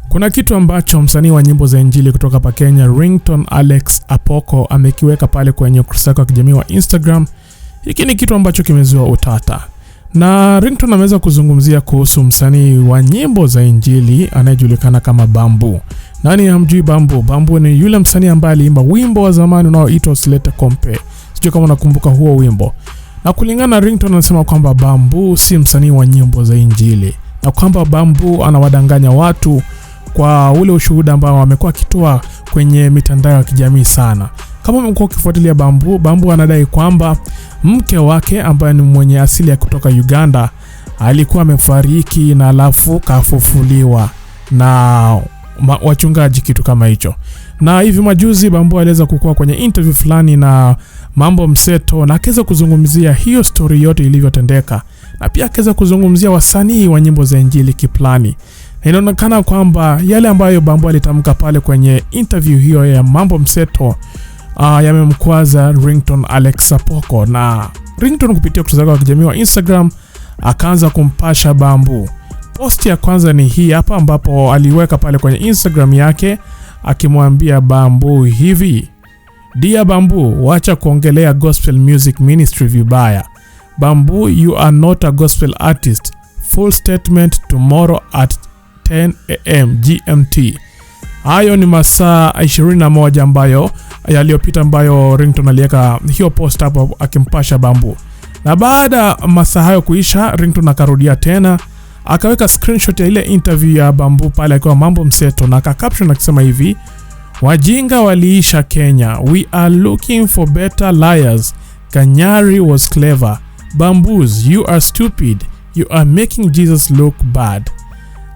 Kuna kitu ambacho msanii wa nyimbo za injili kutoka hapa Kenya, Ringtone Apoko amekiweka pale kwenye ukurasa wake wa kijamii wa Instagram. Hiki ni kitu ambacho kimezua utata. Na Ringtone ameweza kuzungumzia kuhusu msanii wa nyimbo za injili anayejulikana kama Bamboo. Nani hamjui Bamboo? Bamboo ni yule msanii ambaye aliimba wimbo wa zamani unaoitwa Usilete Kompe. Sijui kama unakumbuka huo wimbo. Na kulingana na Ringtone anasema kwamba Bamboo si msanii wa nyimbo za injili, na kwamba Bamboo anawadanganya watu kwa ule ushuhuda ambao amekuwa akitoa kwenye mitandao ya kijamii sana. Kama umekuwa ukifuatilia Bamboo anadai kwamba mke wake ambaye ni mwenye asili ya kutoka Uganda alikuwa amefariki na alafu kafufuliwa na wachungaji, kitu kama hicho. Na hivi majuzi Bamboo aliweza kukua kwenye interview fulani na Mambo Mseto, na akaweza kuzungumzia hiyo story yote ilivyotendeka, na pia akaweza kuzungumzia wasanii wa nyimbo za injili kiplani. Inaonekana kwamba yale ambayo Bamboo alitamka pale kwenye interview hiyo ya Mambo Mseto yamemkwaza Ringtone Apoko, na Ringtone kupitia ukurasa wake wa kijamii wa Instagram akaanza kumpasha Bamboo. Post ya kwanza ni hii hapa, ambapo aliweka pale kwenye Instagram yake akimwambia Bamboo hivi: Dear Bamboo, wacha kuongelea gospel music ministry vibaya. Bamboo, you are not a gospel artist. Full statement tomorrow at 10 AM GMT. Hayo ni masaa 21 ambayo yaliyopita ambayo Ringtone aliweka hiyo post hapo akimpasha Bamboo. Na baada masaa hayo kuisha, Ringtone akarudia tena akaweka screenshot ya ile interview ya Bamboo pale akiwa Mambo Mseto, na caption akisema hivi: Wajinga waliisha Kenya. We are looking for better liars. Kanyari was clever. Bamboos, you are stupid. You are making Jesus look bad.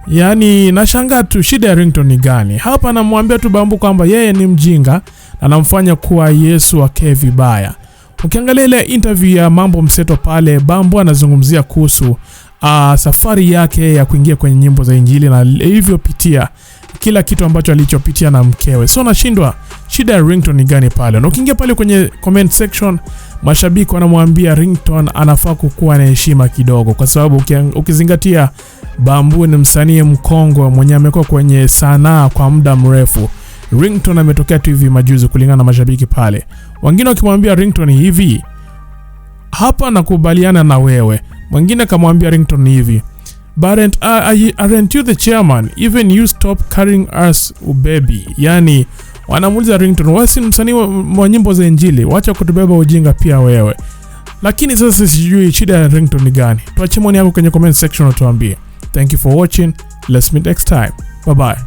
Yani nashangaa tu shida ya Ringtone ni gani? Hapa anamwambia tu Bamboo kwamba yeye ni mjinga na anamfanya kuwa Yesu ake vibaya. Ukiangalia ile interview ya Mambo Mseto pale, Bamboo anazungumzia kuhusu safari yake ya kuingia kwenye nyimbo za injili na ilivyopitia kila kitu ambacho alichopitia na mkewe. So nashindwa shida ya Ringtone ni gani pale. Na ukiingia pale kwenye comment section, mashabiki wanamwambia Ringtone anafaa kukuwa na heshima kidogo, kwa sababu ukizingatia Bamboo ni msanii mkongwe mwenye amekuwa kwenye sanaa kwa muda mrefu. Ringtone ametokea tu hivi majuzi kulingana na mashabiki pale. Wengine wakimwambia Ringtone hivi: hapa nakubaliana na wewe. Mwingine kamwambia Ringtone hivi: But aren't you the chairman? Even you stop carrying us, baby. Yani wanamuuliza Ringtone, wewe si msanii wa nyimbo za injili, wacha kutubeba ujinga pia wewe. Lakini sasa sijui shida ya Ringtone ni gani. Tuache maoni yako kwenye comment section na tuambie. Thank you for watching. Let's meet next time. Bye bye.